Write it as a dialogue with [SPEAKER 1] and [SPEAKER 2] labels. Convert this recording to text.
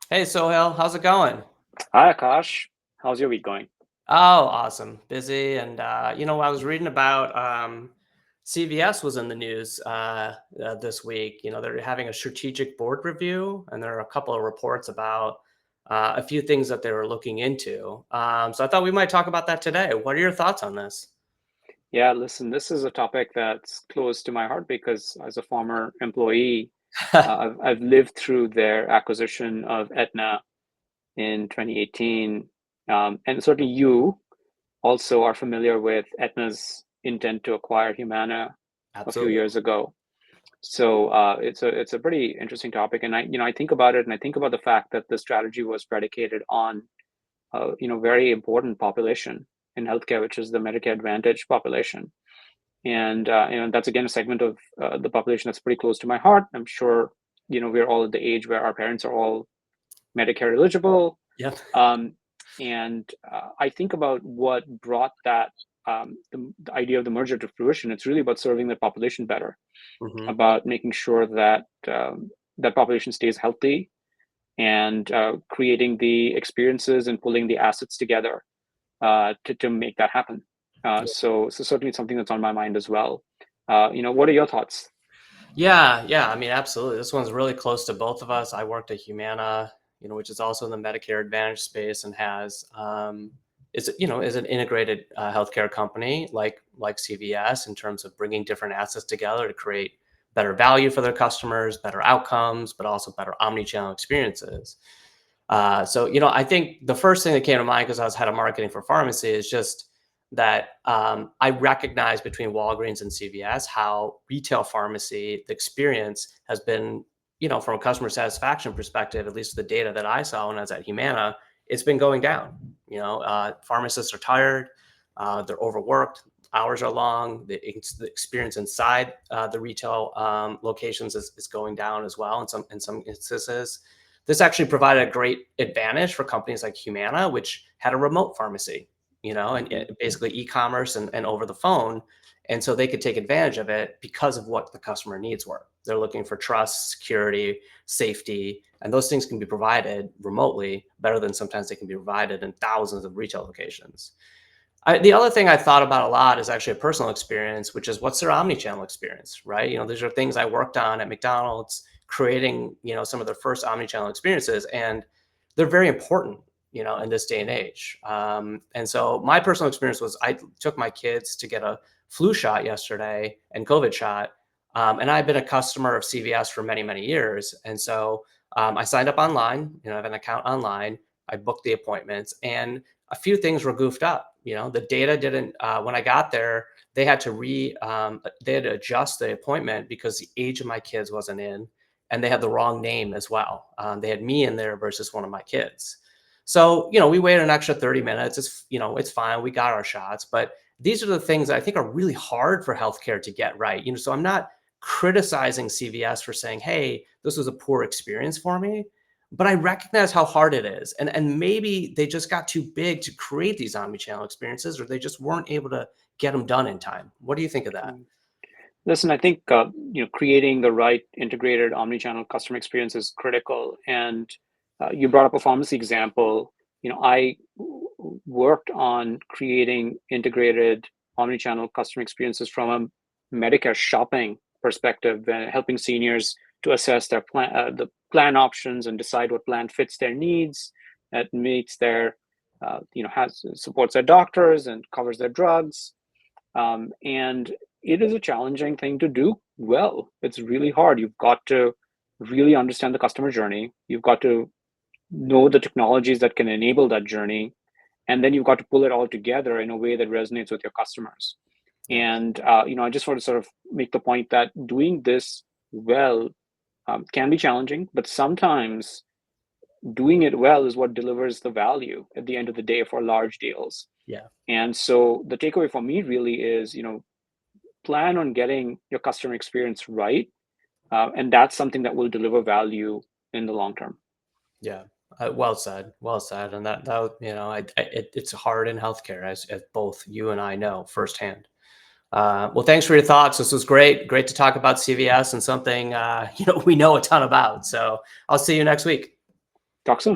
[SPEAKER 1] Hey Sohail, how's it going?
[SPEAKER 2] Hi, Akash. How's your week going?
[SPEAKER 1] Oh, awesome. Busy. And I was reading about CVS was in the news this week. They're having a strategic board review, and there are a couple of reports about a few things that they were looking into. So I thought we might talk about that today. What are your thoughts on this?
[SPEAKER 2] Yeah, listen, this is a topic that's close to my heart because as a former employee, I've lived through their acquisition of Aetna in 2018. And certainly you also are familiar with Aetna's intent to acquire Humana a few
[SPEAKER 1] Absolutely.
[SPEAKER 2] years ago. So it's a pretty interesting topic, and I think about it, and I think about the fact that the strategy was predicated on very important population in healthcare, which is the Medicare Advantage population. And that's again a segment of the population that's pretty close to my heart. I'm sure we're all at the age where our parents are all Medicare eligible.
[SPEAKER 1] Yep.
[SPEAKER 2] And I think about what brought that the idea of the merger to fruition. It's really about serving the population better,
[SPEAKER 1] hmm
[SPEAKER 2] about making sure that that population stays healthy and creating the experiences and pulling the assets together to make that happen. So certainly it's something that's on my mind as well. What are your thoughts?
[SPEAKER 1] Yeah. I mean, absolutely. This one's really close to both of us. I worked at Humana, which is also in the Medicare Advantage space and has is an integrated healthcare company like CVS in terms of bringing different assets together to create better value for their customers, better outcomes, but also better omni-channel experiences. I think the first thing that came to mind because I was head of marketing for pharmacy is just that I recognize between Walgreens and CVS how retail pharmacy, the experience has been, from a customer satisfaction perspective, at least the data that I saw when I was at Humana, it's been going down. Pharmacists are tired, they're overworked, hours are long, the experience inside the retail locations is going down as well in some instances. This actually provided a great advantage for companies like Humana, which had a remote pharmacy, and
[SPEAKER 2] Mhm.
[SPEAKER 1] basically e-commerce and over the phone. And so they could take advantage of it because of what the customer needs were. They're looking for trust, security, safety, and those things can be provided remotely better than sometimes they can be provided in thousands of retail locations. The other thing I thought about a lot is actually a personal experience, which is what's their omni-channel experience, right? These are things I worked on at McDonald's, creating, some of their first omni-channel experiences, and they're very important, in this day and age. And so my personal experience was I took my kids to get a flu shot yesterday and COVID shot, and I've been a customer of CVS for many, many years, and so I signed up online. I have an account online. I booked the appointments, and a few things were goofed up. The data didn't. When I got there, they had to adjust the appointment because the age of my kids wasn't in, and they had the wrong name as well. They had me in there versus one of my kids. So we waited an extra 30 minutes. It's fine. We got our shots, but these are the things that I think are really hard for healthcare to get right. So I'm not criticizing CVS for saying, "Hey, this was a poor experience for me." But I recognize how hard it is. And maybe they just got too big to create these omni-channel experiences, or they just weren't able to get them done in time. What do you think of that?
[SPEAKER 2] Listen, I think creating the right integrated omni-channel customer experience is critical. And you brought up a pharmacy example. Worked on creating integrated omni-channel customer experiences from a Medicare shopping perspective, helping seniors to assess their the plan options and decide what plan fits their needs, that meets their, has supports their doctors and covers their drugs. And it is a challenging thing to do well. It's really hard. You've got to really understand the customer journey. You've got to know the technologies that can enable that journey. And then you've got to pull it all together in a way that resonates with your customers.
[SPEAKER 1] Yep.
[SPEAKER 2] And I just want to sort of make the point that doing this well can be challenging, but sometimes doing it well is what delivers the value at the end of the day for large deals.
[SPEAKER 1] Yeah.
[SPEAKER 2] And so the takeaway for me really is, plan on getting your customer experience right, and that's something that will deliver value in the long term.
[SPEAKER 1] Yeah. Well said. Well said. And it's hard in healthcare, as both you and I know firsthand. Well, thanks for your thoughts. This was great. Great to talk about CVS and something we know a ton about. So I'll see you next week.
[SPEAKER 2] Talk soon.